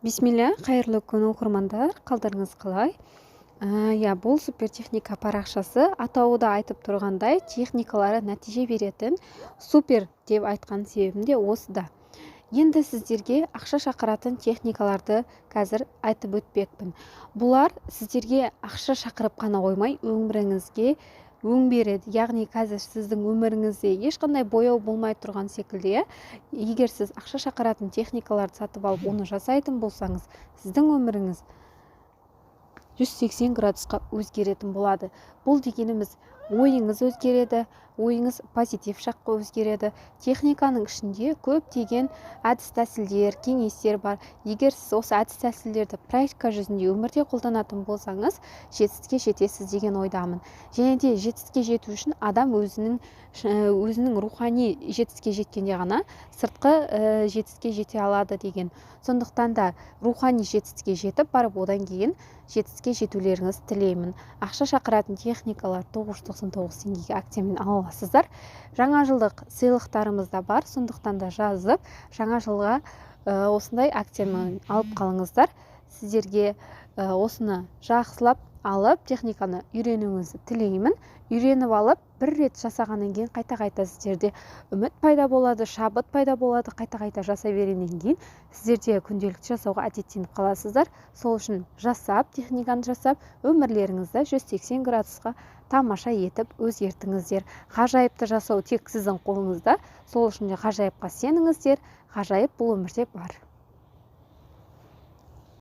Бисмилля, қайырлы күн оқырмандар, қалдарыңыз қалай? Бұл супер техника парақшасы атауы да айтып тұрғандай, техникалары нәтиже беретін супер деп айтқан себебім де осыда. Енді сіздерге ақша шақыратын техникаларды қазір айтып өтпекпін. Бұлар сіздерге ақша шақырып қана қоймай, өміріңізге өң береді. Яғни қазір сіздің өміріңізде ешқандай бояу болмай тұрған секілді. Егер сіз ақша шақыратын техникаларды сатып алып, оны жасайтын болсаңыз, сіздің өміріңіз 180 градусқа өзгеретін болады. Бұл дегеніміз ойыңыз өзгереді, ойыңыз позитив жаққа өзгереді. Техниканың ішінде көптеген әдіс-тәсілдер, кеңестер бар. Егер сіз осы әдіс-тәсілдерді практика жүзінде өмірде қолданатын болсаңыз, жетістікке жетесіз деген ойдамын. Және де жетістікке жету үшін адам өзінің рухани жетістікке жеткенде ғана сыртқы жетістікке жете алады деген. Сондықтан да рухани жетістікке жетіп барып, одан кейін жетістікке жетулеріңіз тілеймін. Ақша шақыратын техникалар 999 теңгеге акциямен ала аласыздар. Жаңа жылдық сыйлықтарымыз да бар, сондықтан да жазып, жаңа жылға осындай акциямен алып қалыңыздар. Сіздерге осыны жақсылап алып, техниканы үйренуіңізді тілеймін. Үйреніп алып, бір рет жасағаннан кейін қайта-қайта сіздерде үміт пайда болады, шабыт пайда болады. Қайта-қайта жасай бергеннен кейін сіздерде күнделікті жасауға әдеттеніп қаласыздар. Сол үшін техниканы жасап, өмірлеріңізді 180 градусқа тамаша етіп өзгертіңіздер. Ғажайыпты жасау тек сіздің қолыңызда. Сол үшін де ғажайыпқа сеніңіздер. Ғажайып бұл өмірде бар.